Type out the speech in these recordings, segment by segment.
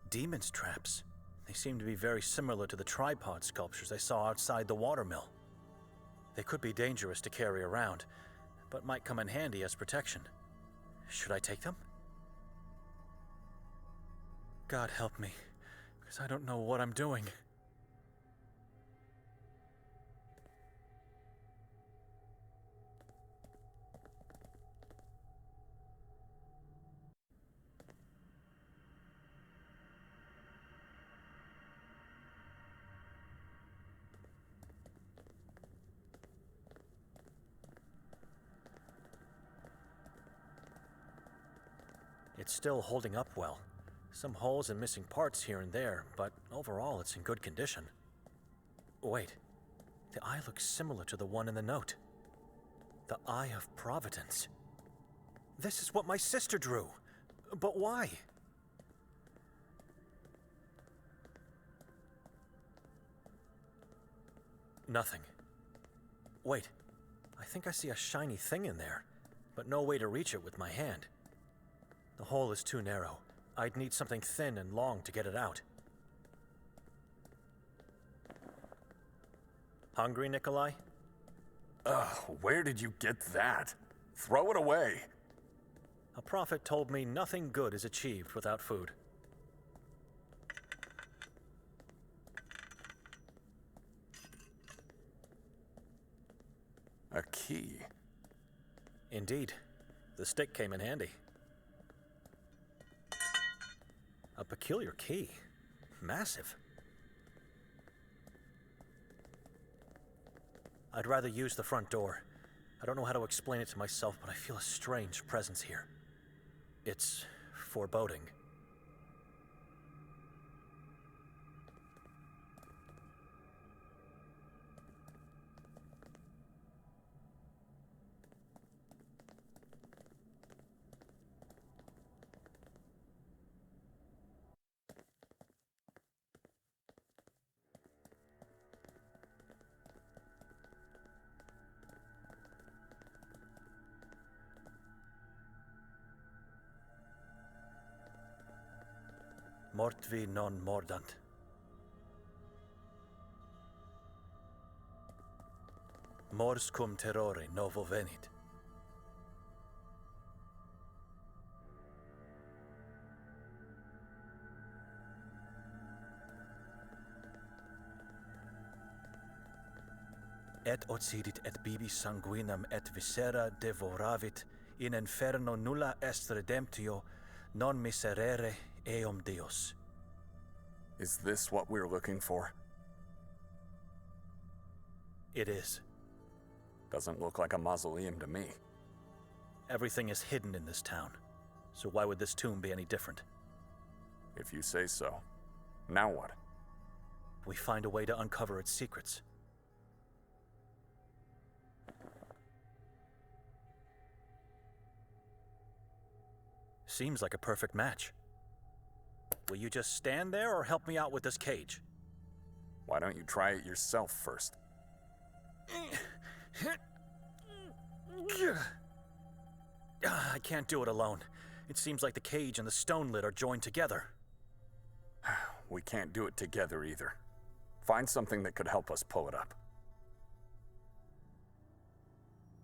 Demons' traps. They seem to be very similar to the tripod sculptures I saw outside the watermill. They could be dangerous to carry around, but might come in handy as protection. Should I take them? God help me, because I don't know what I'm doing. It's still holding up well. Some holes and missing parts here and there, but overall it's in good condition. Wait, the eye looks similar to the one in the note. The Eye of Providence. This is what my sister drew. But why? Nothing. Wait, I think I see a shiny thing in there, but no way to reach it with my hand. The hole is too narrow. I'd need something thin and long to get it out. Hungry, Nikolai? Where did you get that? Throw it away. A prophet told me nothing good is achieved without food. A key. Indeed. The stick came in handy. A peculiar key. Massive. I'd rather use the front door. I don't know how to explain it to myself, but I feel a strange presence here. It's foreboding. Mortvi non mordant. Mors cum terrore novo venit. Et occidit et bibi sanguinam et viscera devoravit, in inferno nulla est redemptio, non miserere eum Deus. Is this what we're looking for? It is. Doesn't look like a mausoleum to me. Everything is hidden in this town, so why would this tomb be any different? If you say so. Now what? We find a way to uncover its secrets. Seems like a perfect match. Will you just stand there or help me out with this cage? Why don't you try it yourself first? I can't do it alone. It seems like the cage and the stone lid are joined together. We can't do it together either. Find something that could help us pull it up.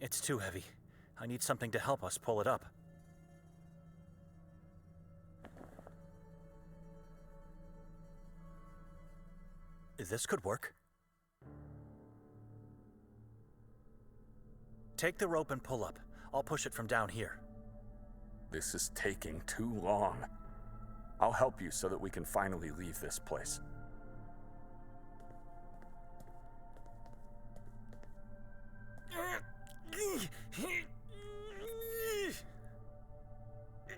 It's too heavy. I need something to help us pull it up. This could work. Take the rope and pull up. I'll push it from down here. This is taking too long. I'll help you so that we can finally leave this place.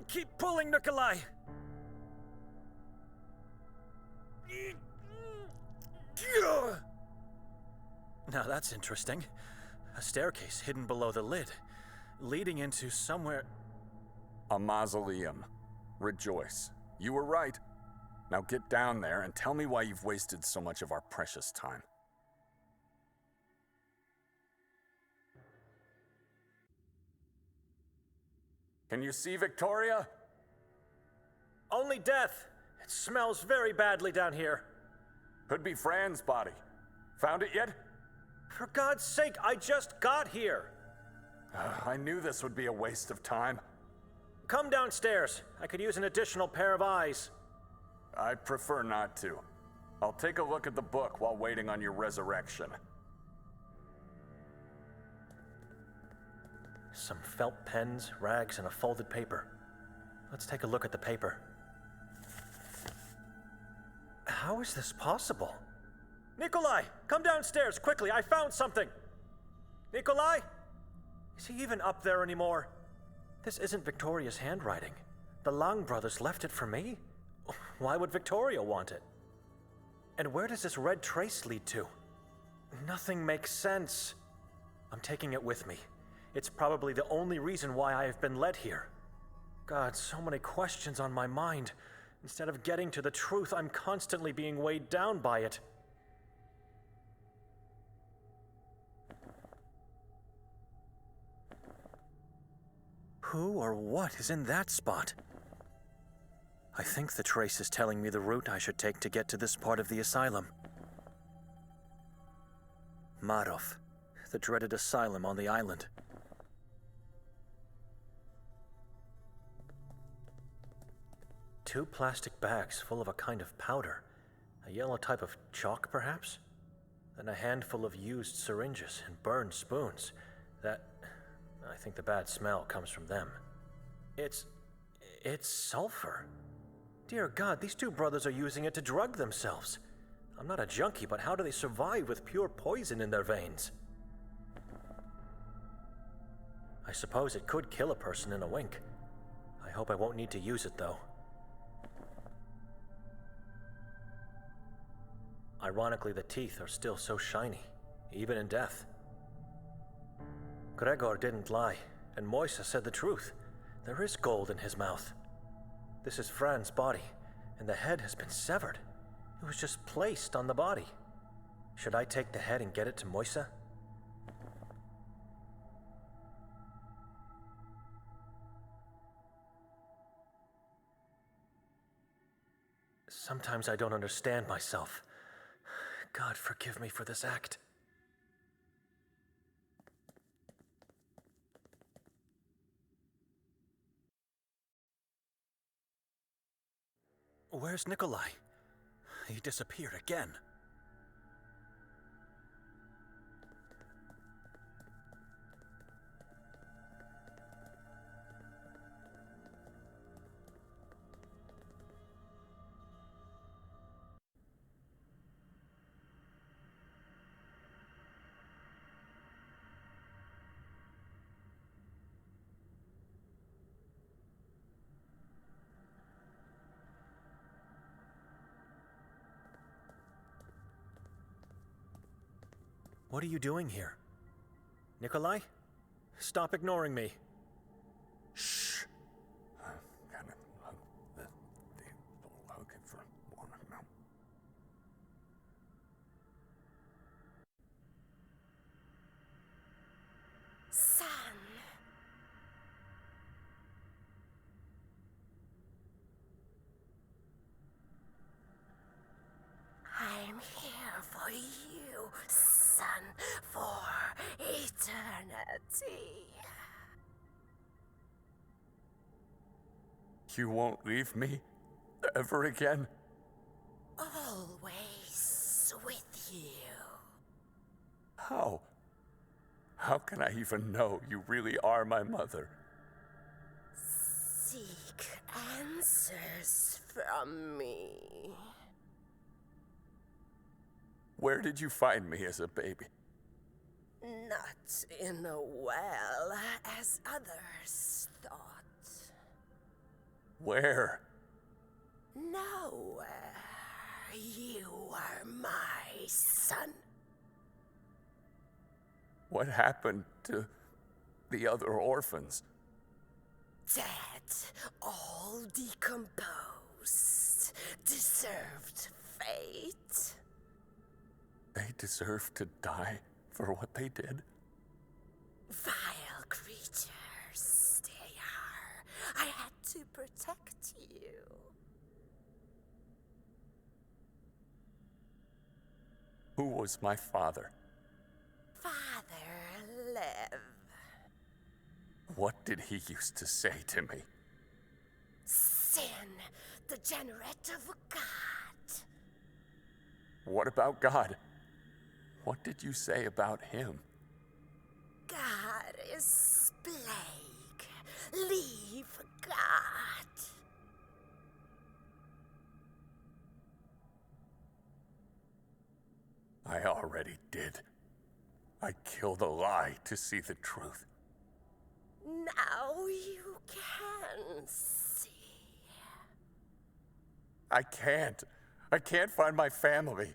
Keep pulling, Nikolai! Now that's interesting. A staircase hidden below the lid, leading into somewhere... A mausoleum. Rejoice. You were right. Now get down there and tell me why you've wasted so much of our precious time. Can you see Victoria? Only death. It smells very badly down here. Could be Fran's body. Found it yet? For God's sake, I just got here. I knew this would be a waste of time. Come downstairs. I could use an additional pair of eyes. I'd prefer not to. I'll take a look at the book while waiting on your resurrection. Some felt pens, rags, and a folded paper. Let's take a look at the paper. How is this possible? Nikolai, come downstairs, quickly, I found something! Nikolai? Is he even up there anymore? This isn't Victoria's handwriting. The Lang brothers left it for me? Why would Victoria want it? And where does this red trace lead to? Nothing makes sense. I'm taking it with me. It's probably the only reason why I have been led here. God, so many questions on my mind. Instead of getting to the truth, I'm constantly being weighed down by it. Who or what is in that spot? I think the trace is telling me the route I should take to get to this part of the asylum. Marov, the dreaded asylum on the island. Two plastic bags full of a kind of powder. A yellow type of chalk, perhaps? Then a handful of used syringes and burned spoons. I think the bad smell comes from them. It's sulfur. Dear God, these two brothers are using it to drug themselves. I'm not a junkie, but how do they survive with pure poison in their veins? I suppose it could kill a person in a wink. I hope I won't need to use it, though. Ironically, the teeth are still so shiny, even in death. Gregor didn't lie, and Moisa said the truth. There is gold in his mouth. This is Fran's body, and the head has been severed. It was just placed on the body. Should I take the head and get it to Moisa? Sometimes I don't understand myself. God, forgive me for this act. Where's Nikolai? He disappeared again. What are you doing here? Nikolai? Stop ignoring me. Shh. Looking for one now. Son. I'm here for you, son, for eternity. You won't leave me ever again? Always with you. How? How can I even know you really are my mother? Seek answers from me. Where did you find me as a baby? Not in a well, as others thought. Where? Nowhere. You are my son. What happened to the other orphans? Dead, all decomposed, deserved fate. They deserve to die for what they did? Vile creatures they are. I had to protect you. Who was my father? Father Lev. What did he used to say to me? Sin, degenerate of God. What about God? What did you say about him? God is plague. Leave God. I already did. I killed a lie to see the truth. Now you can see. I can't. I can't find my family.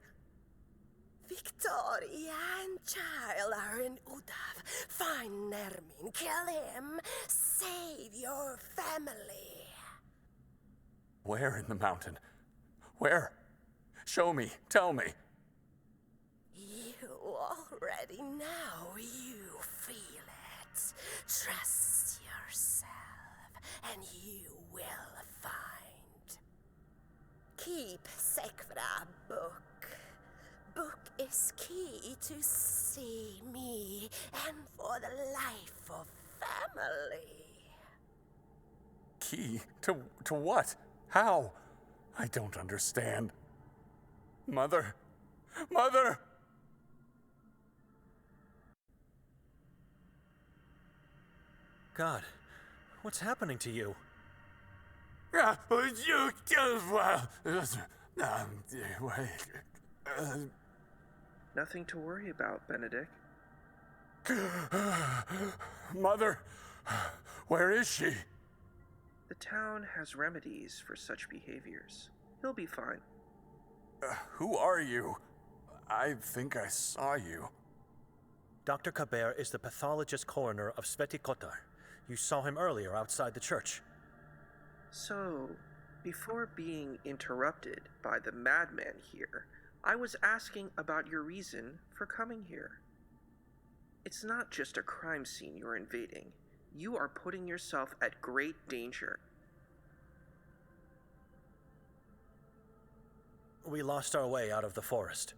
Victoria and child are in Udav. Find Nermin, kill him, save your family. Where in the mountain? Where? Show me. Tell me. You already know you feel it. Trust yourself, and you will find. Keep Sekvra book. Book is key to see me and for the life of family. Key? To what? How? I don't understand. Mother! Mother! God, what's happening to you? Nothing to worry about, Benedict. Mother! Where is she? The town has remedies for such behaviors. He'll be fine. Who are you? I think I saw you. Dr. Kabir is the pathologist coroner of Sveti Kotar. You saw him earlier outside the church. So, before being interrupted by the madman here, I was asking about your reason for coming here. It's not just a crime scene you're invading. You are putting yourself at great danger. We lost our way out of the forest.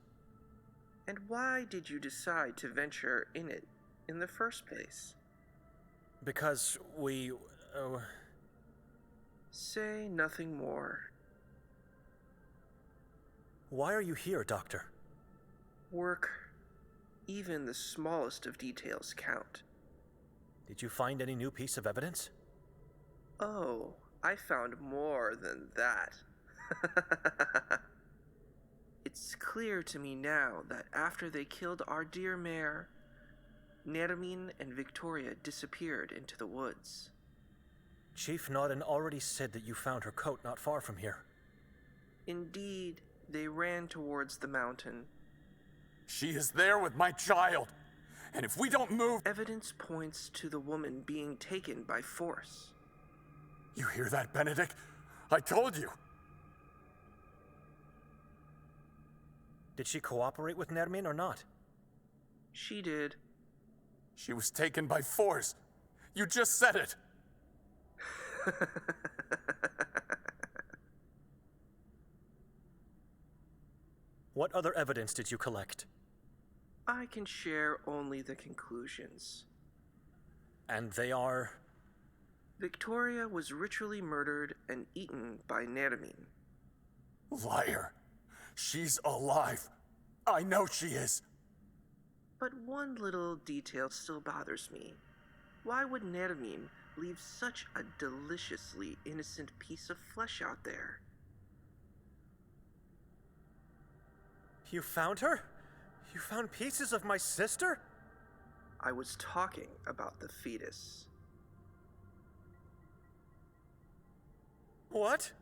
And why did you decide to venture in it in the first place? Because we... Say nothing more. Why are you here, Doctor? Work. Even the smallest of details count. Did you find any new piece of evidence? Oh, I found more than that. It's clear to me now that after they killed our dear mayor, Nermin and Victoria disappeared into the woods. Chief Nodden already said that you found her coat not far from here. Indeed, they ran towards the mountain. She is there with my child. And if we don't move... Evidence points to the woman being taken by force. You hear that, Benedict? I told you. Did she cooperate with Nermin or not? She did. She was taken by force. You just said it. What other evidence did you collect? I can share only the conclusions. And they are... Victoria was ritually murdered and eaten by Nermin. Liar. She's alive. I know she is. But one little detail still bothers me. Why would Nermin leave such a deliciously innocent piece of flesh out there? You found her? You found pieces of my sister? I was talking about the fetus. What?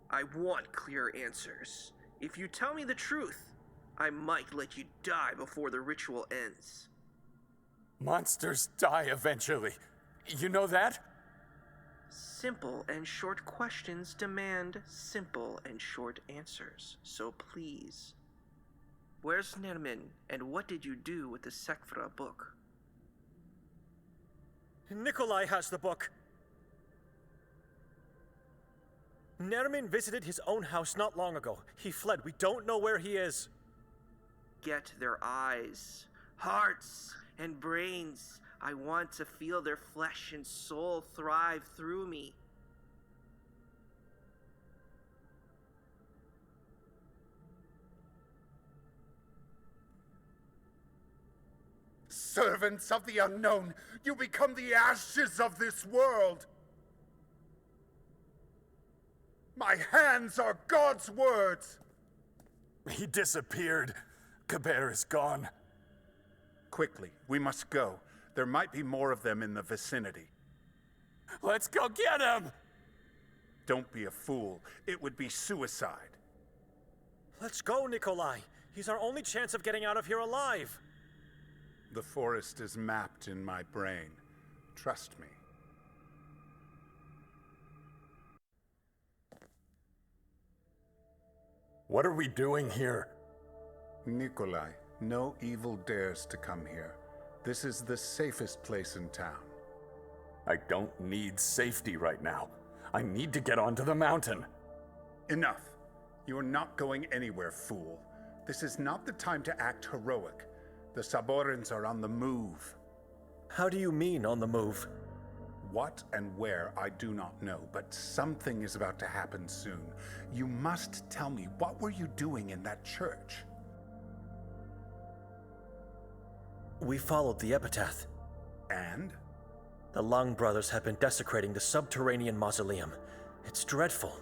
I want clear answers. If you tell me the truth, I might let you die before the ritual ends. Monsters die eventually. You know that? Simple and short questions demand simple and short answers. So please. Where's Nermin, and what did you do with the Sekvra book? Nikolai has the book. Nermin visited his own house not long ago. He fled. We don't know where he is. get their eyes, hearts, and brains. I want to feel their flesh and soul thrive through me. Servants of the unknown, you become the ashes of this world. My hands are God's words. He disappeared. Kabir is gone. Quickly, we must go. There might be more of them in the vicinity. Let's go get him! Don't be a fool. It would be suicide. Let's go, Nikolai. He's our only chance of getting out of here alive. The forest is mapped in my brain. Trust me. What are we doing here? Nikolai, no evil dares to come here. This is the safest place in town. I don't need safety right now. I need to get onto the mountain. Enough. You are not going anywhere, fool. This is not the time to act heroic. The Saborans are on the move. How do you mean, on the move? What and where, I do not know, but something is about to happen soon. You must tell me, what were you doing in that church? We followed the epitaph. And? The Long brothers have been desecrating the subterranean mausoleum. It's dreadful.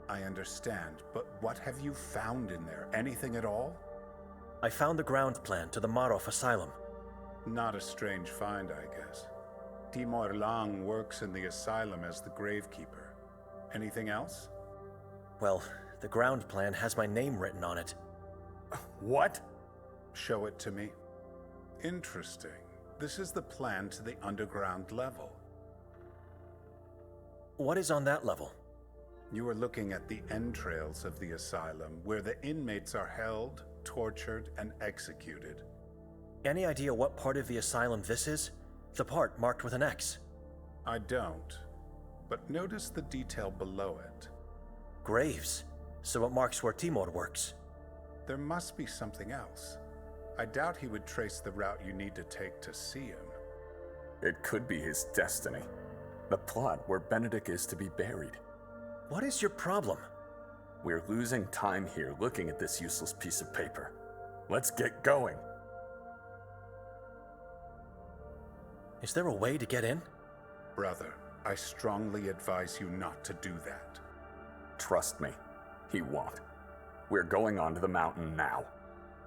I understand, but what have you found in there? Anything at all? I found the ground plan to the Marov Asylum. Not a strange find, I guess. Timur Lang works in the asylum as the gravekeeper. Anything else? Well, the ground plan has my name written on it. What? Show it to me. Interesting. This is the plan to the underground level. What is on that level? You are looking at the entrails of the asylum, where the inmates are held, tortured, and executed. Any idea what part of the asylum this is? The part marked with an X. I don't, but notice the detail below it. Graves. So it marks where Timur works. There must be something else. I doubt he would trace the route you need to take to see him. It could be his destiny. The plot where Benedict is to be buried. What is your problem? We're losing time here looking at this useless piece of paper. Let's get going. Is there a way to get in? Brother, I strongly advise you not to do that. Trust me, he won't. We're going on to the mountain now.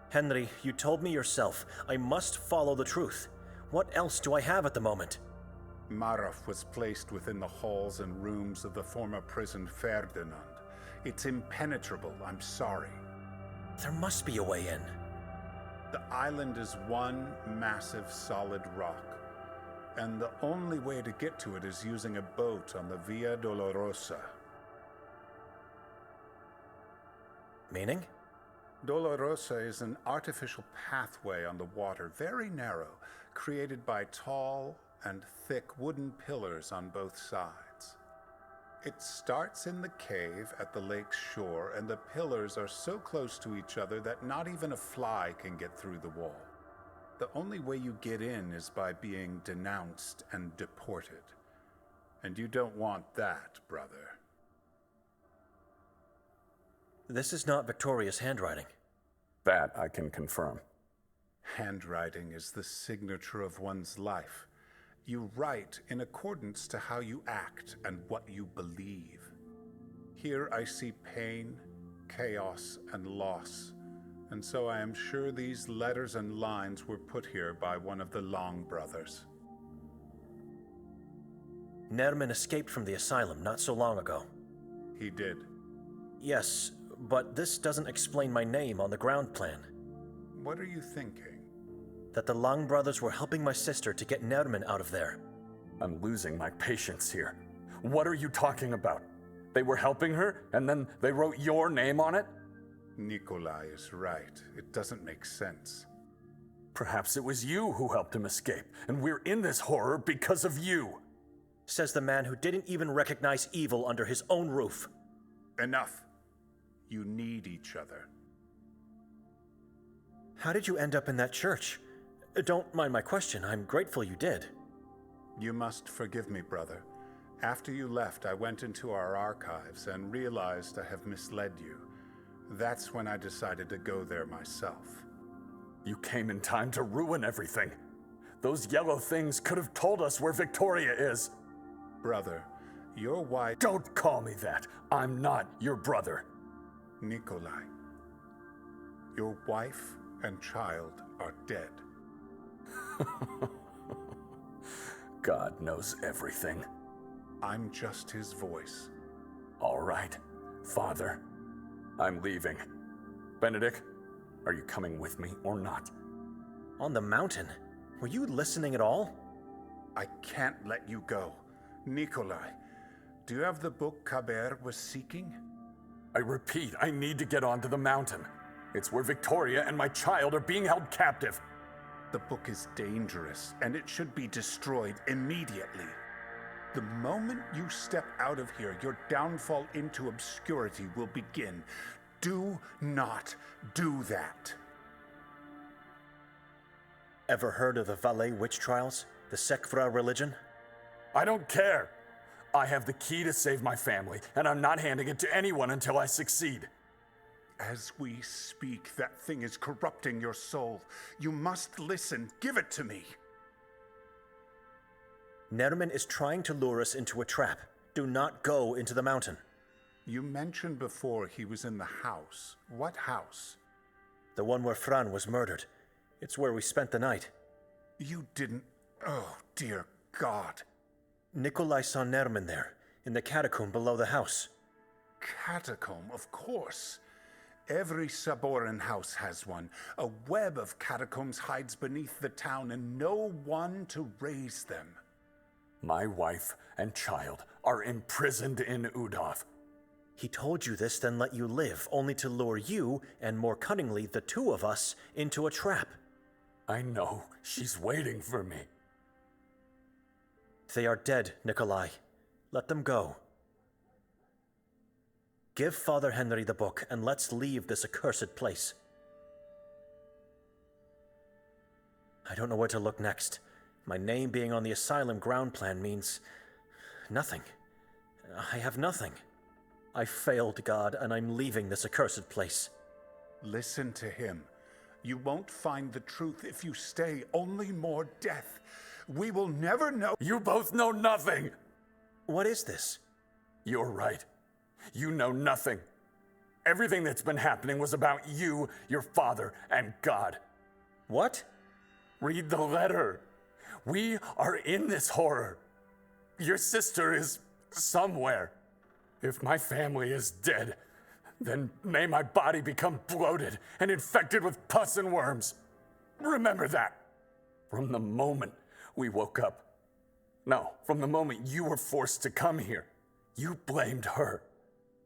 Henry, you told me yourself, I must follow the truth. What else do I have at the moment? Marov was placed within the halls and rooms of the former prison Ferdinand. It's impenetrable, I'm sorry. There must be a way in. The island is one massive solid rock, and the only way to get to it is using a boat on the Via Dolorosa. Meaning? Dolorosa is an artificial pathway on the water, very narrow, created by tall and thick wooden pillars on both sides. It starts in the cave at the lake's shore, and the pillars are so close to each other that not even a fly can get through the wall. The only way you get in is by being denounced and deported. And you don't want that, brother. This is not Victoria's handwriting. That I can confirm. Handwriting is the signature of one's life. You write in accordance to how you act and what you believe. Here I see pain, chaos, and loss, and so I am sure these letters and lines were put here by one of the Long brothers. Nerman escaped from the asylum not so long ago. He did. Yes, but this doesn't explain my name on the ground plan. What are you thinking? That the Long brothers were helping my sister to get Nerman out of there. I'm losing my patience here. What are you talking about? They were helping her, and then they wrote your name on it? Nikolai is right. It doesn't make sense. Perhaps it was you who helped him escape, and we're in this horror because of you. Says the man who didn't even recognize evil under his own roof. Enough. You need each other. How did you end up in that church? Don't mind my question. I'm grateful you did. You must forgive me, brother. After you left, I went into our archives and realized I have misled you. That's when I decided to go there myself. You came in time to ruin everything. Those yellow things could have told us where Victoria is. Brother, your wife... Don't call me that. I'm not your brother. Nikolai, your wife and child are dead. God knows everything. I'm just his voice. All right, Father. I'm leaving. Benedict, are you coming with me or not? On the mountain? Were you listening at all? I can't let you go. Nikolai, do you have the book Kaber was seeking? I repeat, I need to get onto the mountain. It's where Victoria and my child are being held captive. The book is dangerous, and it should be destroyed immediately. The moment you step out of here, your downfall into obscurity will begin. Do not do that. Ever heard of the Valais witch trials? The Sekvra religion? I don't care. I have the key to save my family, and I'm not handing it to anyone until I succeed. As we speak, that thing is corrupting your soul. You must listen. Give it to me. Nerman is trying to lure us into a trap. Do not go into the mountain. You mentioned before he was in the house. What house? The one where Fran was murdered. It's where we spent the night. You didn't... Oh, dear God. Nikolai saw Nerman there, in the catacomb below the house. Catacomb, of course. Every Saboran house has one. A web of catacombs hides beneath the town, and no one to raise them. My wife and child are imprisoned in Udov. He told you this, then let you live, only to lure you, and more cunningly, the two of us, into a trap. I know. She's waiting for me. They are dead, Nikolai. Let them go. Give Father Henry the book, and let's leave this accursed place. I don't know where to look next. My name being on the asylum ground plan means nothing. I have nothing. I failed, God, and I'm leaving this accursed place. Listen to him. You won't find the truth if you stay. Only more death. We will never know. You both know nothing! What is this? You're right. You know nothing. Everything that's been happening was about you, your father, and God. What? Read the letter. We are in this horror. Your sister is somewhere. If my family is dead, then may my body become bloated and infected with pus and worms. Remember that. From the moment we woke up. No, from the moment you were forced to come here, you blamed her.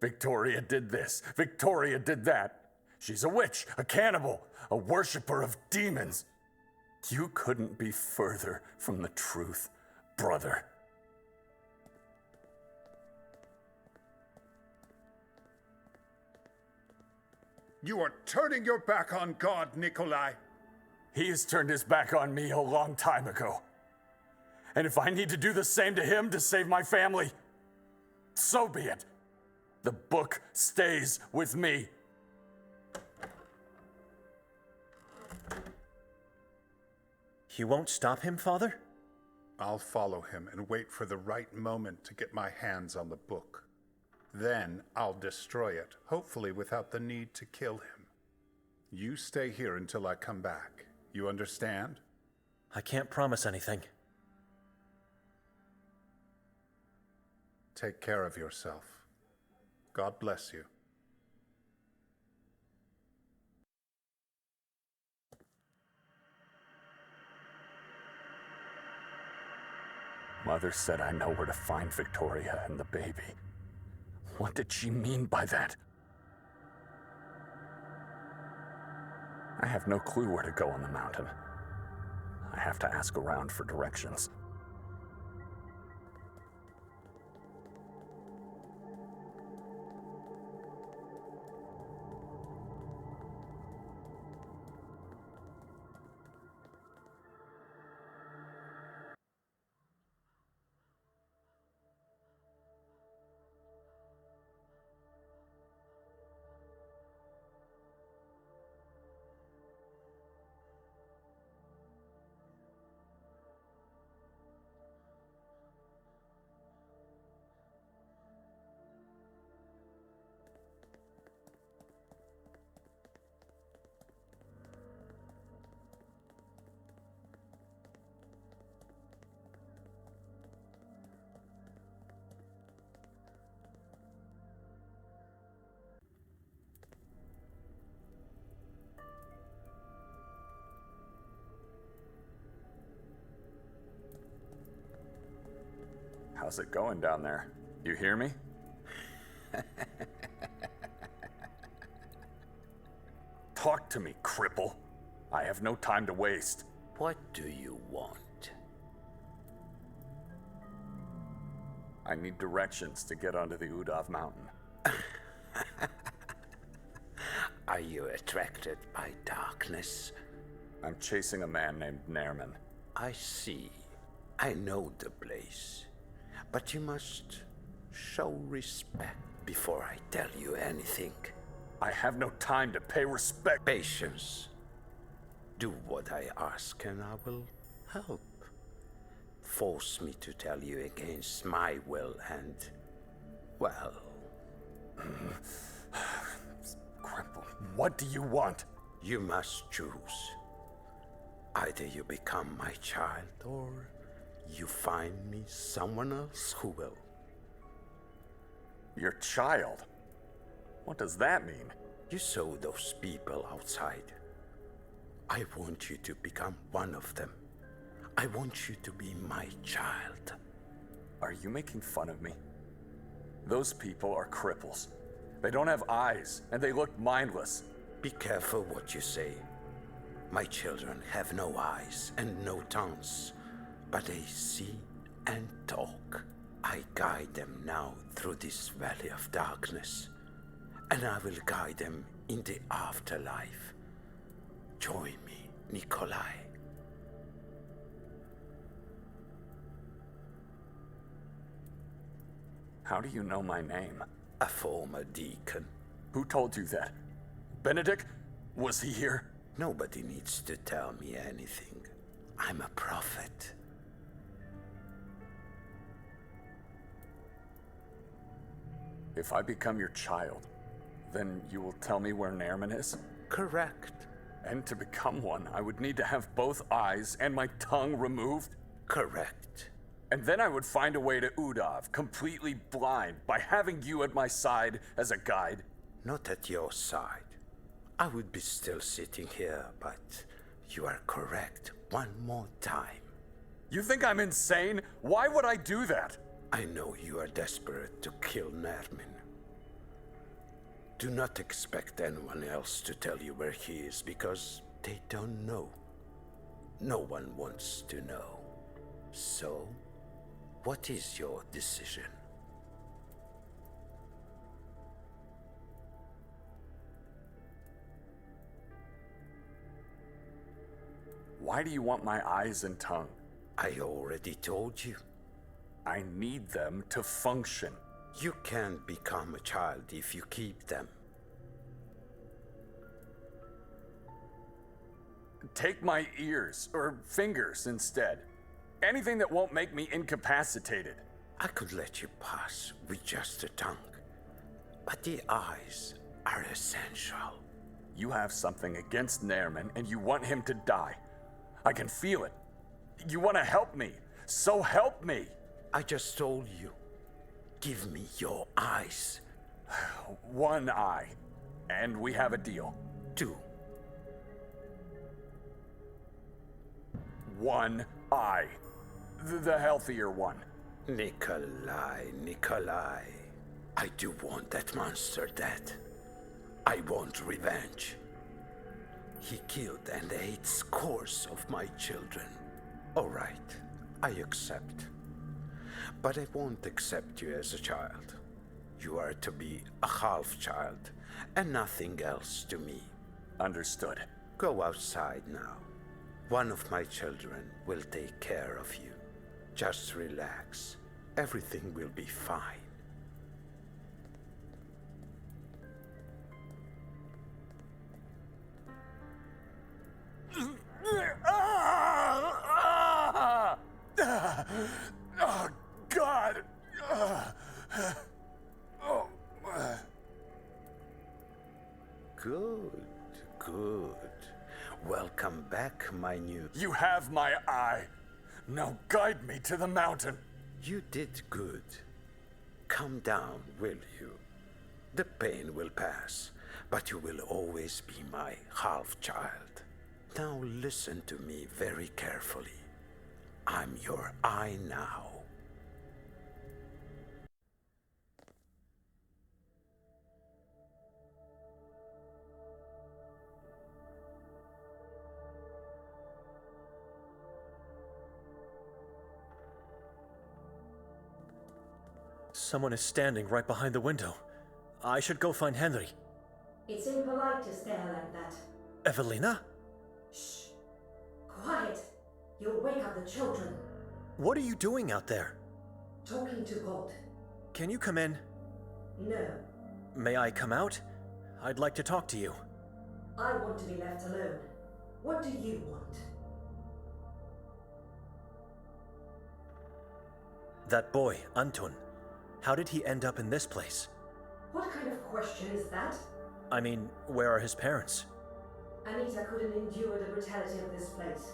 Victoria did this. Victoria did that. She's a witch, a cannibal, a worshiper of demons. You couldn't be further from the truth, brother. You are turning your back on God, Nikolai. He has turned his back on me a long time ago. And if I need to do the same to him to save my family, so be it. The book stays with me. You won't stop him, Father? I'll follow him and wait for the right moment to get my hands on the book. Then I'll destroy it, hopefully without the need to kill him. You stay here until I come back. You understand? I can't promise anything. Take care of yourself. God bless you. Mother said I know where to find Victoria and the baby. What did she mean by that? I have no clue where to go on the mountain. I have to ask around for directions. How's it going down there? You hear me? Talk to me, cripple. I have no time to waste. What do you want? I need directions to get onto the Udav Mountain. Are you attracted by darkness? I'm chasing a man named Nerman. I see. I know the place. But you must show respect before I tell you anything. I have no time to pay respect. Patience. Do what I ask and I will help. Force me to tell you against my will and, well... Cripple, what do you want? You must choose. Either you become my child or you find me someone else who will. Your child? What does that mean? You saw those people outside. I want you to become one of them. I want you to be my child. Are you making fun of me? Those people are cripples. They don't have eyes, and they look mindless. Be careful what you say. My children have no eyes and no tongues, but they see and talk. I guide them now through this valley of darkness, and I will guide them in the afterlife. Join me, Nikolai. How do you know my name? A former deacon. Who told you that? Benedict? Was he here? Nobody needs to tell me anything. I'm a prophet. If I become your child, then you will tell me where Nerman is? Correct. And to become one, I would need to have both eyes and my tongue removed? Correct. And then I would find a way to Udav, completely blind, by having you at my side as a guide? Not at your side. I would be still sitting here, but you are correct one more time. You think I'm insane? Why would I do that? I know you are desperate to kill Nermin. Do not expect anyone else to tell you where he is, because they don't know. No one wants to know. So, what is your decision? Why do you want my eyes and tongue? I already told you. I need them to function. You can't become a child if you keep them. Take my ears or fingers instead. Anything that won't make me incapacitated. I could let you pass with just a tongue, but the eyes are essential. You have something against Nerman and you want him to die. I can feel it. You want to help me, so help me. I just told you. Give me your eyes. One eye, and we have a deal. 2. One eye. The healthier one. Nikolai. I do want that monster dead. I want revenge. He killed and ate scores of my children. All right, I accept. But I won't accept you as a child. You are to be a half-child, and nothing else to me. Understood. Go outside now. One of my children will take care of you. Just relax. Everything will be fine. Oh, God! Good. Welcome back, my new... You have my eye. Now guide me to the mountain. You did good. Calm down, will you? The pain will pass, but you will always be my half-child. Now listen to me very carefully. I'm your eye now. Someone is standing right behind the window. I should go find Henry. It's impolite to stare like that. Evelina? Shh. Quiet. You'll wake up the children. What are you doing out there? Talking to God. Can you come in? No. May I come out? I'd like to talk to you. I want to be left alone. What do you want? That boy, Anton. How did he end up in this place? What kind of question is that? I mean, where are his parents? Anita couldn't endure the brutality of this place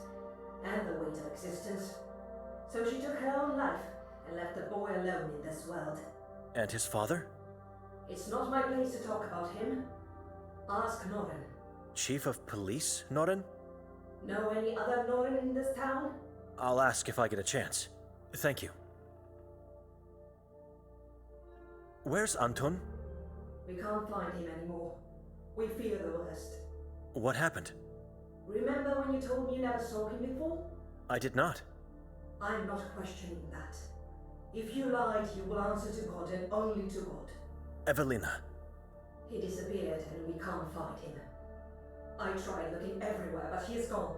and the weight of existence. So she took her own life and left the boy alone in this world. And his father? It's not my place to talk about him. Ask Norren. Chief of Police, Norren? Know any other Norren in this town? I'll ask if I get a chance. Thank you. Where's Anton? We can't find him anymore. We fear the worst. What happened? Remember when you told me you never saw him before? I did not. I'm not questioning that. If you lied, you will answer to God and only to God. Evelina. He disappeared and we can't find him. I tried looking everywhere, but he is gone.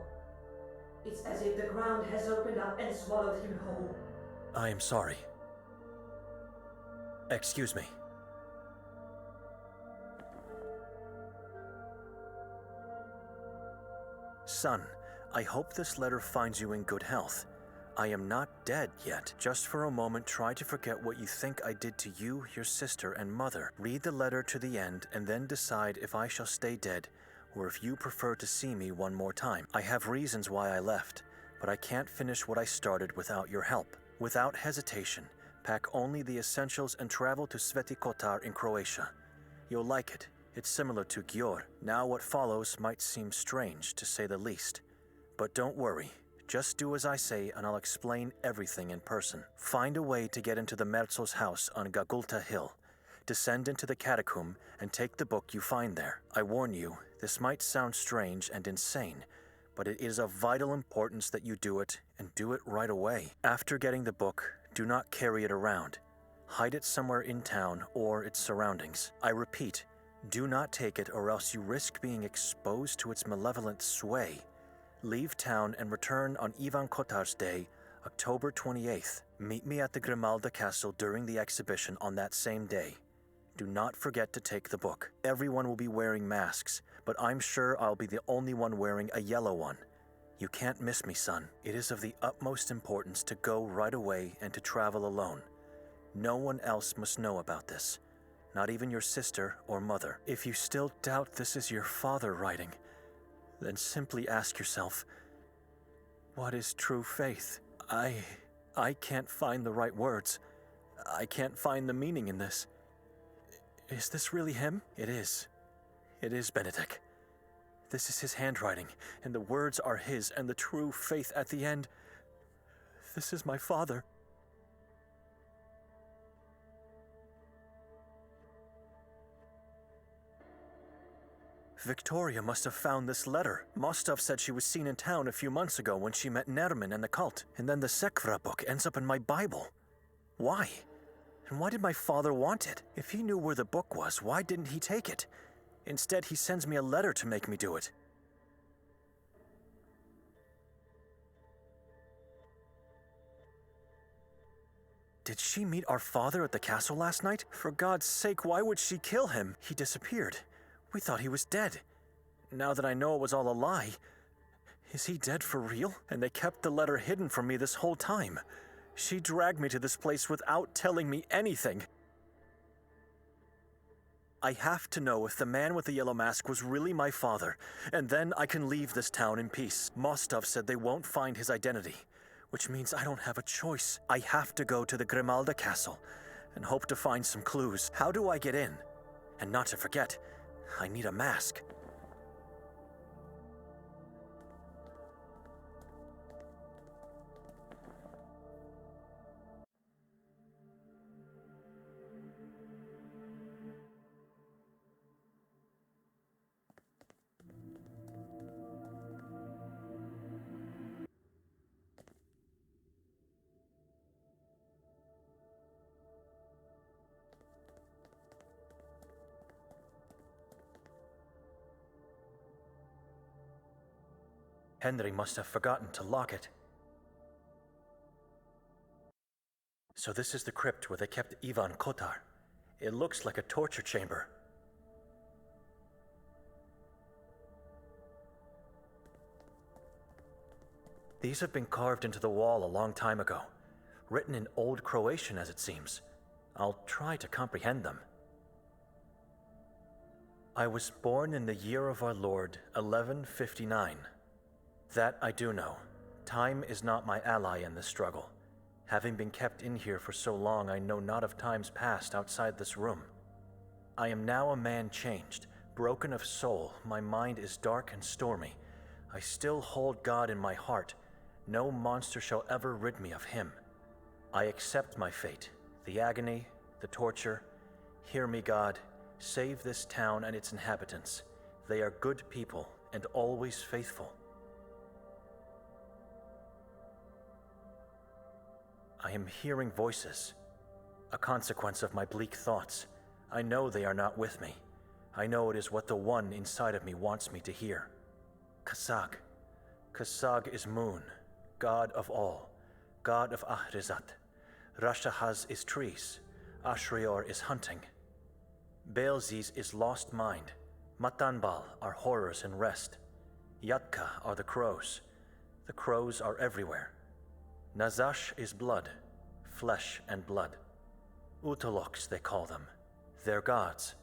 It's as if the ground has opened up and swallowed him whole. I am sorry. Excuse me. Son, I hope this letter finds you in good health. I am not dead yet. Just for a moment, try to forget what you think I did to you, your sister, and mother. Read the letter to the end, and then decide if I shall stay dead, or if you prefer to see me one more time. I have reasons why I left, but I can't finish what I started without your help. Without hesitation, pack only the essentials and travel to Sveti Kotar in Croatia. You'll like it. It's similar to Gjor. Now what follows might seem strange, to say the least. But don't worry. Just do as I say and I'll explain everything in person. Find a way to get into the Merzel's house on Gagulta Hill. Descend into the catacomb and take the book you find there. I warn you, this might sound strange and insane, but it is of vital importance that you do it, and do it right away. After getting the book, do not carry it around. Hide it somewhere in town or its surroundings. I repeat, do not take it or else you risk being exposed to its malevolent sway. Leave town and return on Ivan Kotar's Day, October 28th. Meet me at the Grimalda Castle during the exhibition on that same day. Do not forget to take the book. Everyone will be wearing masks, but I'm sure I'll be the only one wearing a yellow one. You can't miss me, son. It is of the utmost importance to go right away and to travel alone. No one else must know about this. Not even your sister or mother. If you still doubt this is your father writing, then simply ask yourself, what is true faith? I can't find the right words. I can't find the meaning in this. Is this really him? It is. It is Benedict. This is his handwriting, and the words are his, and the true faith at the end. This is my father. Victoria must have found this letter. Mostov said she was seen in town a few months ago when she met Nerman and the cult. And then the Sekvra book ends up in my Bible. Why? And why did my father want it? If he knew where the book was, why didn't he take it? Instead, he sends me a letter to make me do it. Did she meet our father at the castle last night? For God's sake, why would she kill him? He disappeared. We thought he was dead. Now that I know it was all a lie, is he dead for real? And they kept the letter hidden from me this whole time. She dragged me to this place without telling me anything. I have to know if the man with the yellow mask was really my father, and then I can leave this town in peace. Mostov said they won't find his identity, which means I don't have a choice. I have to go to the Grimalda Castle and hope to find some clues. How do I get in? And not to forget, I need a mask. Henry must have forgotten to lock it. So this is the crypt where they kept Ivan Kotar. It looks like a torture chamber. These have been carved into the wall a long time ago, written in Old Croatian as it seems. I'll try to comprehend them. I was born in the year of our Lord, 1159. That I do know. Time is not my ally in this struggle. Having been kept in here for so long, I know not of times past outside this room. I am now a man changed, broken of soul. My mind is dark and stormy. I still hold God in my heart. No monster shall ever rid me of him. I accept my fate, the agony, the torture. Hear me, God. Save this town and its inhabitants. They are good people and always faithful. I am hearing voices, a consequence of my bleak thoughts. I know they are not with me. I know it is what the one inside of me wants me to hear. Kasag. Kasag is moon, god of all, god of Ahrizat. Rashahaz is trees. Ashrior is hunting. Beelzes is lost mind. Matanbal are horrors and rest. Yatka are the crows. The crows are everywhere. Nazash is blood, flesh and blood. Utaloks they call them. They're gods.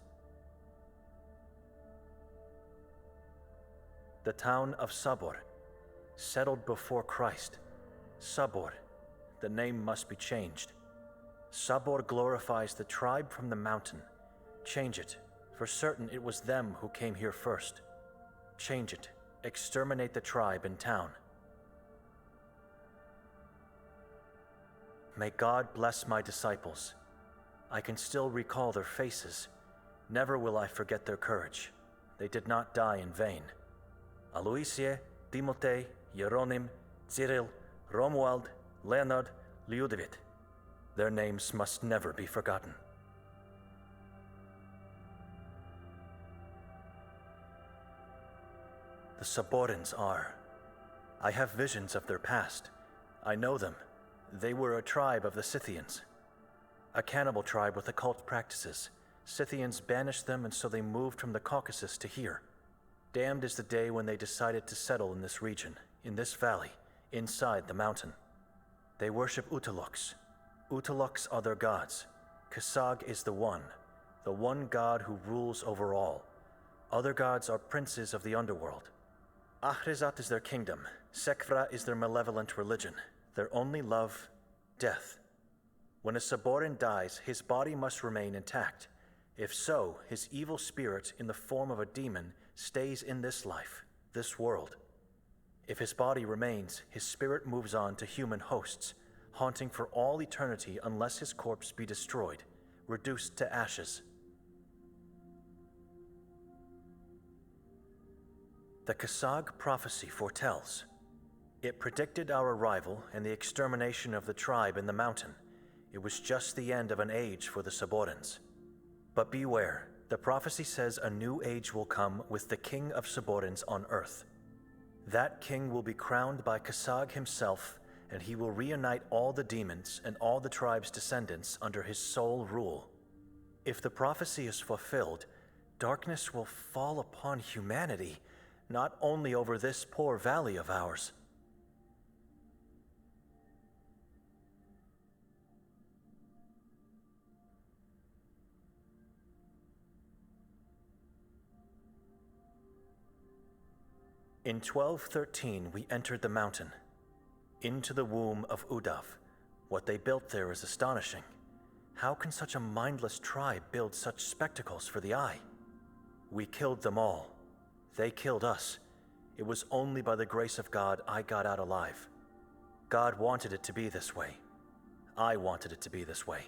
The town of Sabor, settled before Christ. Sabor, the name must be changed. Sabor glorifies the tribe from the mountain. Change it. For certain it was them who came here first. Change it. Exterminate the tribe in town. May God bless my disciples. I can still recall their faces. Never will I forget their courage. They did not die in vain. Aloysie, Timote, Jeronim, Cyril, Romuald, Leonard, Lyudevit. Their names must never be forgotten. The Saborans are. I have visions of their past. I know them. They were a tribe of the Scythians. A cannibal tribe with occult practices. Scythians banished them, and so they moved from the Caucasus to here. Damned is the day when they decided to settle in this region, in this valley, inside the mountain. They worship Utaloks. Utaloks are their gods. Kasag is the one god who rules over all. Other gods are princes of the underworld. Ahrizat is their kingdom. Sekvra is their malevolent religion. Their only love, death. When a Saboran dies, his body must remain intact. If so, his evil spirit in the form of a demon stays in this life, this world. If his body remains, his spirit moves on to human hosts, haunting for all eternity unless his corpse be destroyed, reduced to ashes. The Kasag prophecy foretells. It predicted our arrival and the extermination of the tribe in the mountain. It was just the end of an age for the Saborans. But beware, the prophecy says a new age will come with the king of Saborans on earth. That king will be crowned by Kasag himself, and he will reunite all the demons and all the tribe's descendants under his sole rule. If the prophecy is fulfilled, darkness will fall upon humanity, not only over this poor valley of ours. In 1213, we entered the mountain, into the womb of Udav. What they built there is astonishing. How can such a mindless tribe build such spectacles for the eye? We killed them all. They killed us. It was only by the grace of God I got out alive. God wanted it to be this way. I wanted it to be this way.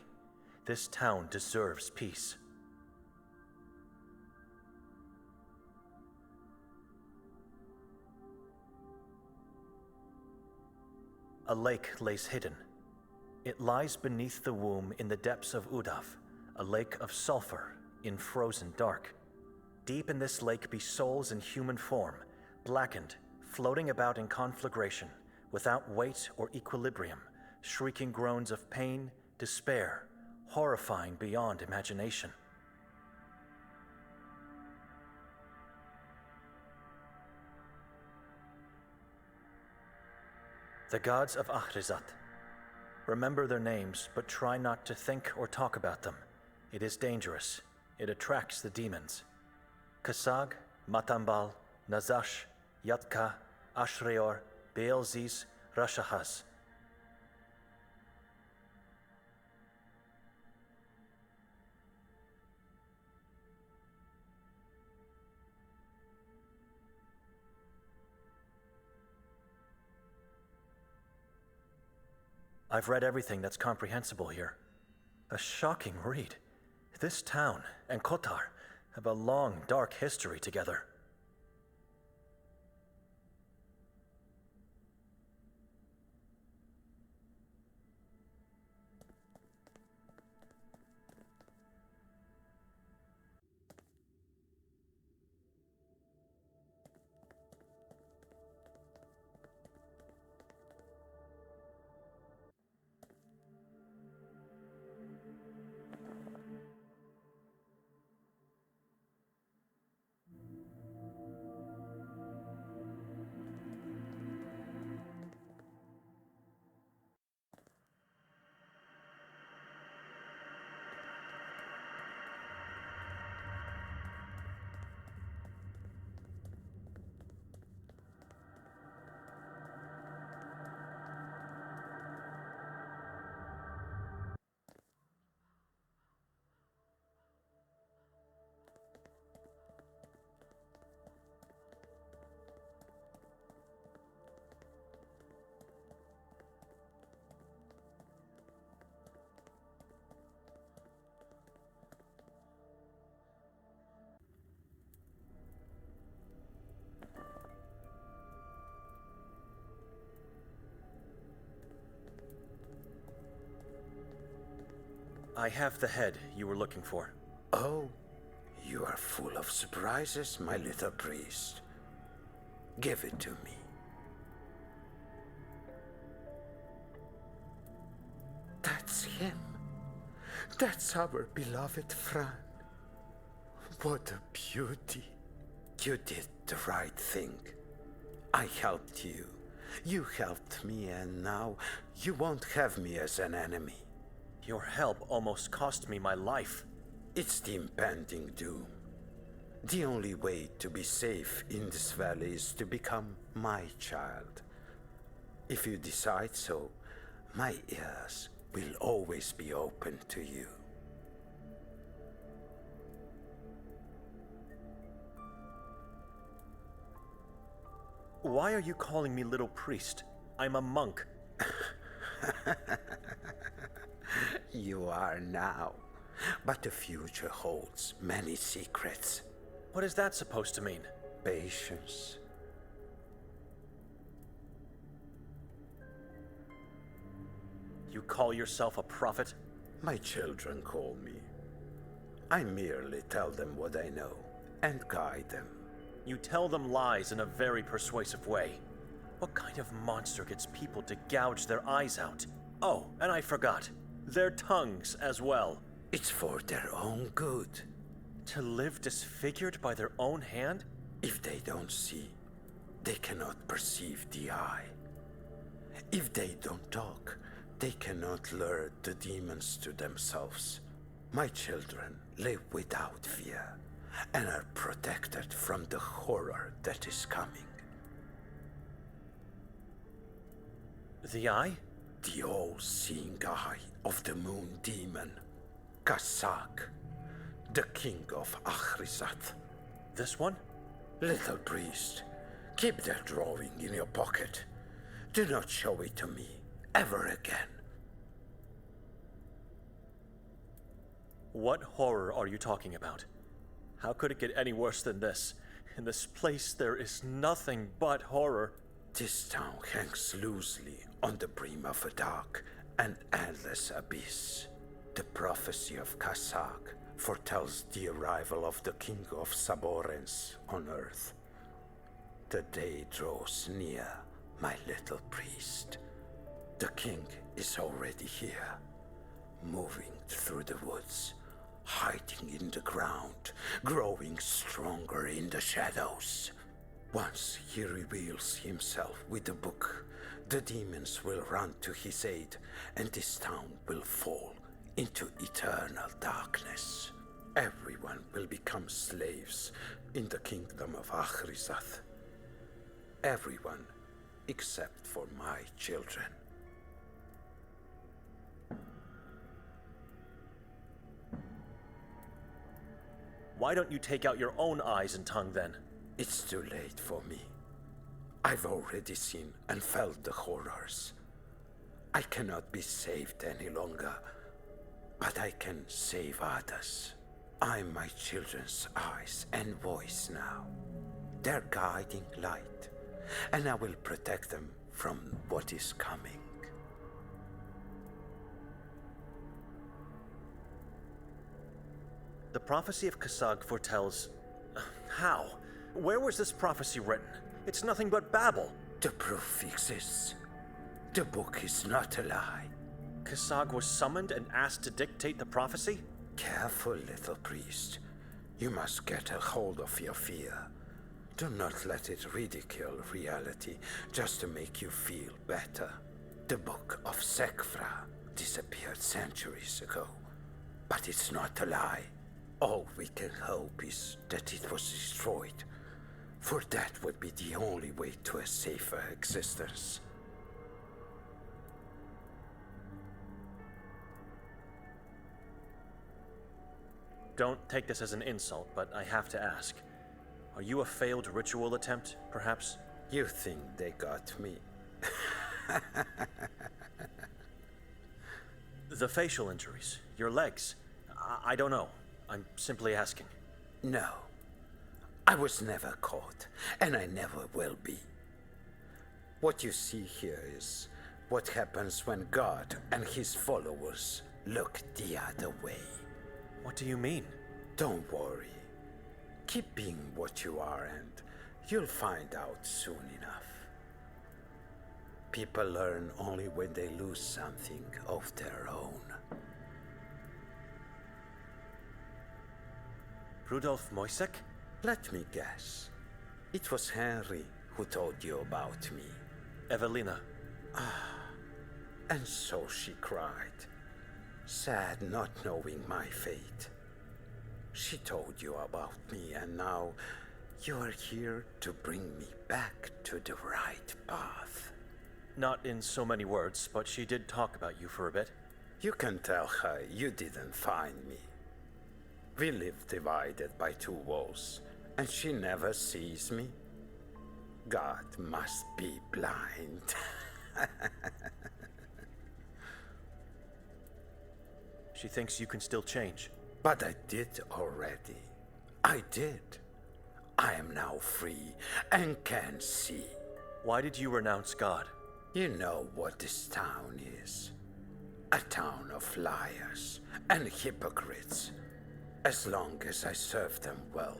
This town deserves peace. A lake lays hidden. It lies beneath the womb in the depths of Udav, a lake of sulfur in frozen dark. Deep in this lake be souls in human form, blackened, floating about in conflagration, without weight or equilibrium, shrieking groans of pain, despair, horrifying beyond imagination. The gods of Ahrizat. Remember their names, but try not to think or talk about them. It is dangerous. It attracts the demons. Kasag, Matambal, Nazash, Yatka, Ashreor, Beelzes, Rashahas. I've read everything that's comprehensible here. A shocking read. This town and Kotar have a long, dark history together. I have the head you were looking for. Oh, you are full of surprises, my little priest. Give it to me. That's him. That's our beloved Fran. What a beauty. You did the right thing. I helped you. You helped me, and now you won't have me as an enemy. Your help almost cost me my life. It's the impending doom. The only way to be safe in this valley is to become my child. If you decide so, my ears will always be open to you. Why are you calling me little priest? I'm a monk. You are now, but the future holds many secrets. What is that supposed to mean? Patience. You call yourself a prophet? My children call me. I merely tell them what I know and guide them. You tell them lies in a very persuasive way. What kind of monster gets people to gouge their eyes out? Oh, and I forgot. Their tongues as well. It's for their own good. To live disfigured by their own hand? If they don't see, they cannot perceive the eye. If they don't talk, they cannot lure the demons to themselves. My children live without fear and are protected from the horror that is coming. The eye? The all-seeing eye of the moon demon, Kasag, the king of Ahrizat. This one? Little priest, keep that drawing in your pocket. Do not show it to me ever again. What horror are you talking about? How could it get any worse than this? In this place there is nothing but horror. This town hangs loosely on the brim of a dark and endless abyss. The prophecy of Kasag foretells the arrival of the king of Saborens on earth. The day draws near, my little priest. The king is already here, moving through the woods, hiding in the ground, growing stronger in the shadows. Once he reveals himself with the book, the demons will run to his aid, and this town will fall into eternal darkness. Everyone will become slaves in the kingdom of Achrizath. Everyone except for my children. Why don't you take out your own eyes and tongue then? It's too late for me. I've already seen and felt the horrors. I cannot be saved any longer, but I can save others. I'm my children's eyes and voice now. Their guiding light, and I will protect them from what is coming. The prophecy of Kasag foretells... How? Where was this prophecy written? It's nothing but babble. The proof exists. The book is not a lie. Kasag was summoned and asked to dictate the prophecy? Careful, little priest. You must get a hold of your fear. Do not let it ridicule reality just to make you feel better. The book of Sekfra disappeared centuries ago, but it's not a lie. All we can hope is that it was destroyed, for that would be the only way to a safer existence. Don't take this as an insult, but I have to ask. Are you a failed ritual attempt, perhaps? You think they got me? The facial injuries, your legs. I don't know. I'm simply asking. No. I was never caught, and I never will be. What you see here is what happens when God and his followers look the other way. What do you mean? Don't worry. Keep being what you are, and you'll find out soon enough. People learn only when they lose something of their own. Rudolf Moisek? Let me guess. It was Henry who told you about me. Evelina. And so she cried, sad not knowing my fate. She told you about me, and now you are here to bring me back to the right path. Not in so many words, but she did talk about you for a bit. You can tell her you didn't find me. We live divided by two walls, and she never sees me. God must be blind. She thinks you can still change. But I did already. I did. I am now free and can see. Why did you renounce God? You know what this town is. A town of liars and hypocrites. As long as I served them well,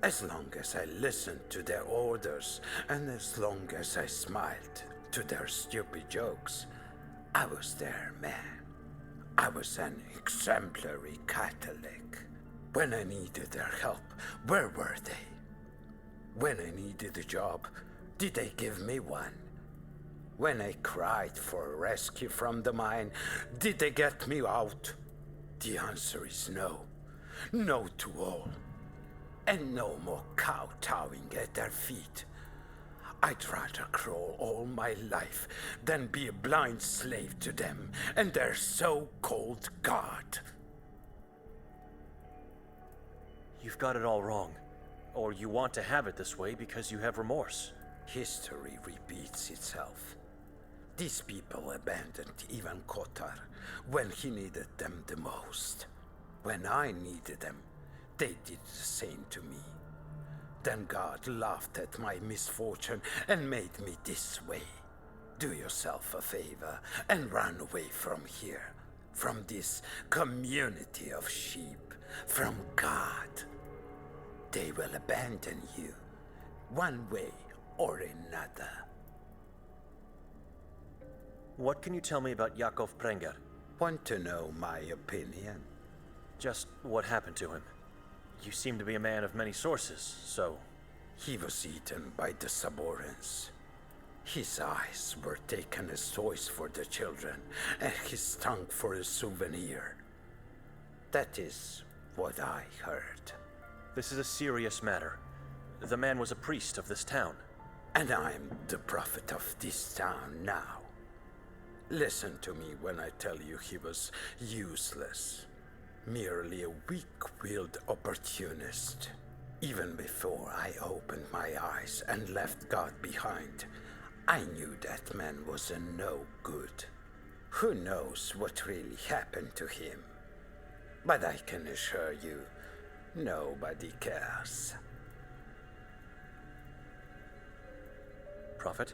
as long as I listened to their orders, and as long as I smiled to their stupid jokes, I was their man. I was an exemplary Catholic. When I needed their help, where were they? When I needed a job, did they give me one? When I cried for rescue from the mine, did they get me out? The answer is no. No to all. And no more kowtowing at their feet. I'd rather crawl all my life than be a blind slave to them and their so-called God. You've got it all wrong. Or you want to have it this way because you have remorse. History repeats itself. These people abandoned even Kotar when he needed them the most. When I needed them, they did the same to me. Then God laughed at my misfortune and made me this way. Do yourself a favor and run away from here, from this community of sheep, from God. They will abandon you, one way or in nada. What can you tell me about Yakov Prenger? Want to know my opinion? Just what happened to him. You seem to be a man of many sources, so... He was eaten by disappearance. His eyes were taken as toys for the children, and his tongue for a souvenir. That is what I heard. This is a serious matter. The man was a priest of this town. And I'm the prophet of this town now. Listen to me when I tell you he was useless. Merely a weak-willed opportunist. Even before I opened my eyes and left God behind, I knew that man was a no good. Who knows what really happened to him? But I can assure you, nobody cares. Prophet?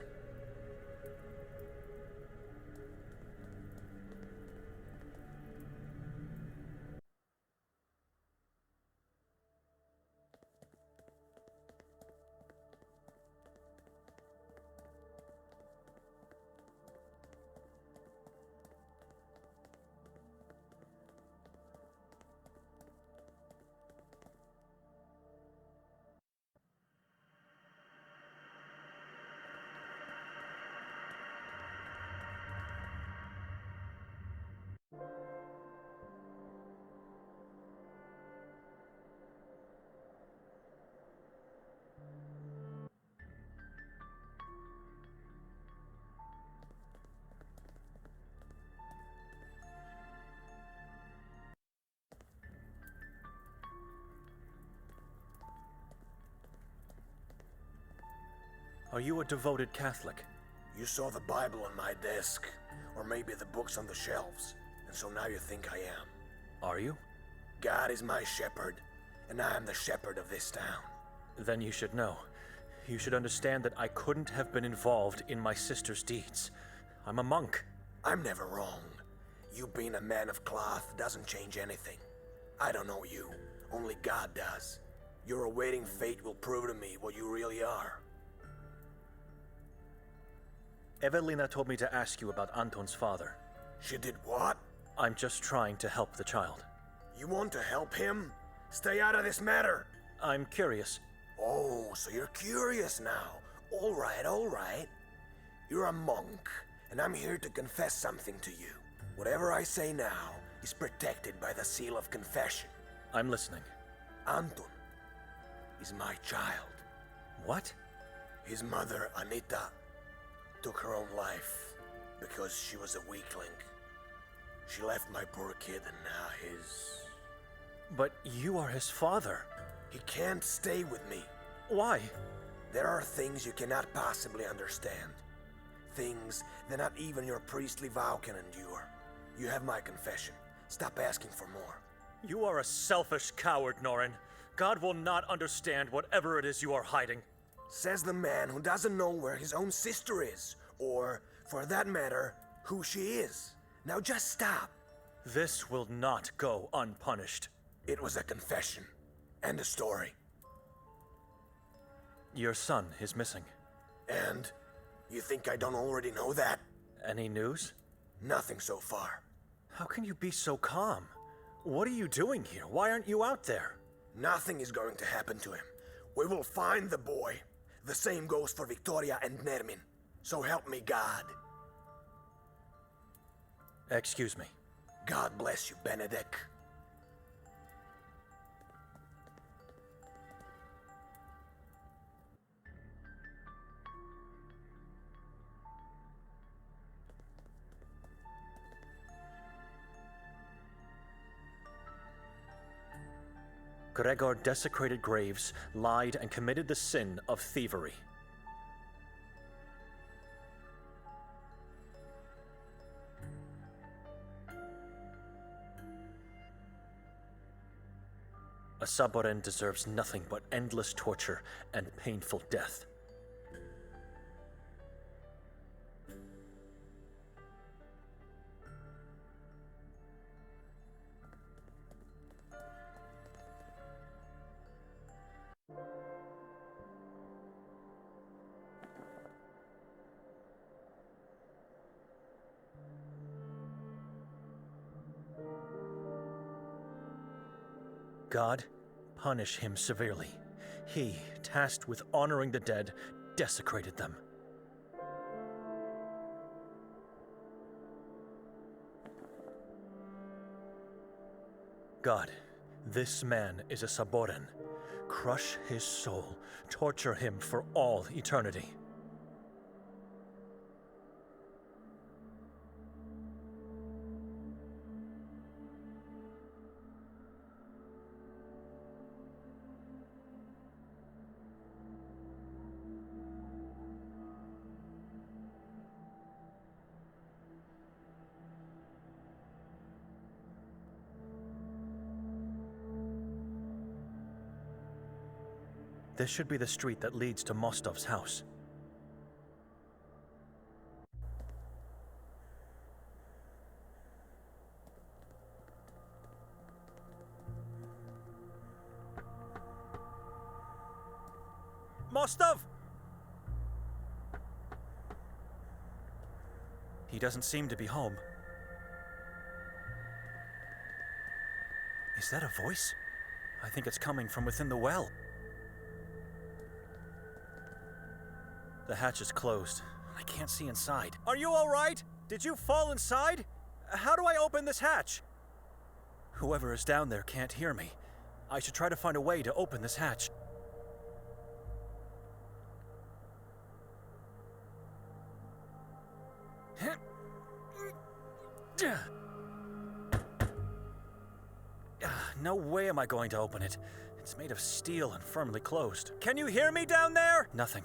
Are you a devoted Catholic? You saw the Bible on my desk, or maybe the books on the shelves, and so now you think I am. Are you? God is my shepherd, and I am the shepherd of this town. Then you should know. You should understand that I couldn't have been involved in my sister's deeds. I'm a monk. I'm never wrong. You being a man of cloth doesn't change anything. I don't know you. Only God does. Your awaiting fate will prove to me what you really are. Evelina told me to ask you about Anton's father. She did what? I'm just trying to help the child. You want to help him? Stay out of this matter. I'm curious. Oh, so you're curious now. All right. You're a monk, and I'm here to confess something to you. Whatever I say now is protected by the seal of confession. I'm listening. Anton is my child. What? His mother, Anita, took her own life because she was a weakling. She left my poor kid and now his... But you are his father. He can't stay with me. Why? There are things you cannot possibly understand. Things that not even your priestly vow can endure. You have my confession. Stop asking for more. You are a selfish coward, Norin. God will not understand whatever it is you are hiding. Says the man who doesn't know where his own sister is, or, for that matter, who she is. Now just stop. This will not go unpunished. It was a confession, and a story. Your son is missing. And you think I don't already know that? Any news? Nothing so far. How can you be so calm? What are you doing here? Why aren't you out there? Nothing is going to happen to him. We will find the boy. The same goes for Victoria and Nermin. So help me God. Excuse me. God bless you, Benedict. Gregor desecrated graves, lied, and committed the sin of thievery. A Saboren deserves nothing but endless torture and painful death. God, punish him severely. He, tasked with honoring the dead, desecrated them. God, this man is a Saboren. Crush his soul, torture him for all eternity. This should be the street that leads to Mostov's house. Mostov! He doesn't seem to be home. Is that a voice? I think it's coming from within the well. The hatch is closed. I can't see inside. Are you all right? Did you fall inside? How do I open this hatch? Whoever is down there can't hear me. I should try to find a way to open this hatch. No way am I going to open it. It's made of steel and firmly closed. Can you hear me down there? Nothing.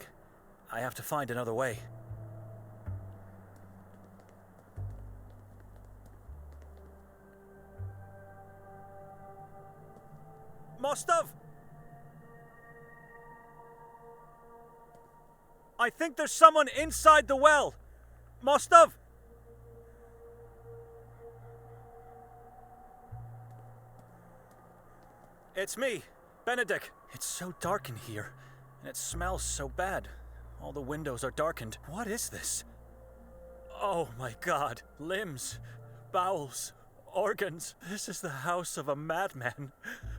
I have to find another way. Mostov! I think there's someone inside the well. Mostov! It's me, Benedict. It's so dark in here, and it smells so bad. All the windows are darkened. What is this? Oh my God. Limbs, bowels, organs. This is the house of a madman,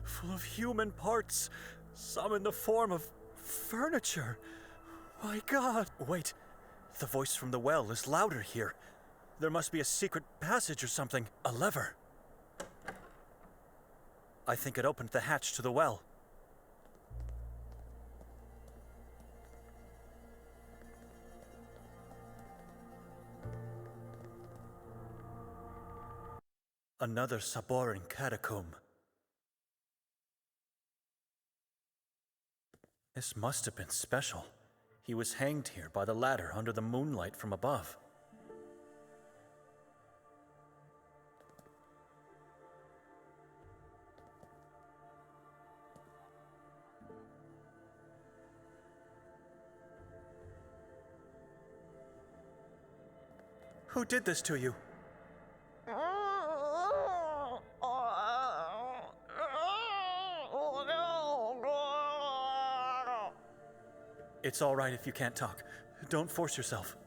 full of human parts, some in the form of furniture. My God. Wait, the voice from the well is louder here. There must be a secret passage or something. A lever. I think it opened the hatch to the well. Another Saboren catacomb. This must have been special. He was hanged here by the ladder under the moonlight from above. Who did this to you? It's all right if you can't talk. Don't force yourself.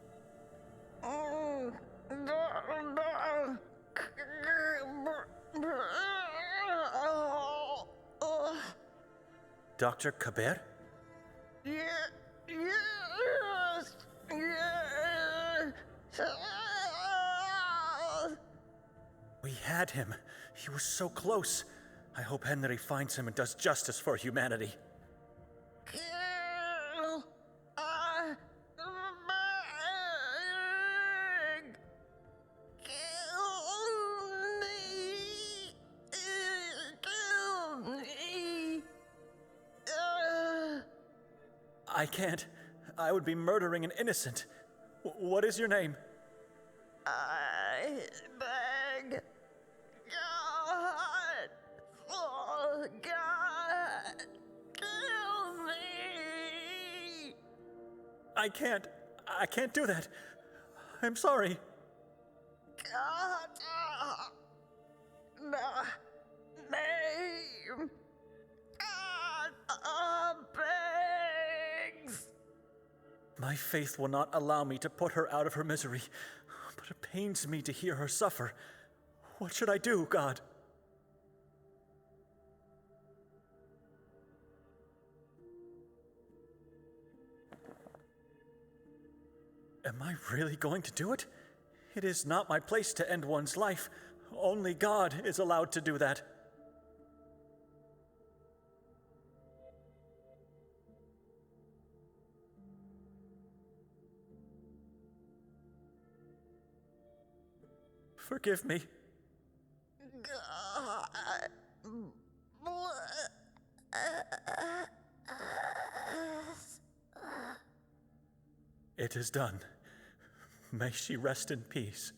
Dr. Kabir? Yes. We had him. He was so close. I hope Henry finds him and does justice for humanity. I can't. I would be murdering an innocent. What is your name? I beg God, oh God, kill me. I can't do that. I'm sorry. Kata, name, Kata begs. My faith will not allow me to put her out of her misery, but it pains me to hear her suffer. What should I do, God? Am I really going to do it? It is not my place to end one's life. Only God is allowed to do that. Forgive me. God bless. It is done. May she rest in peace.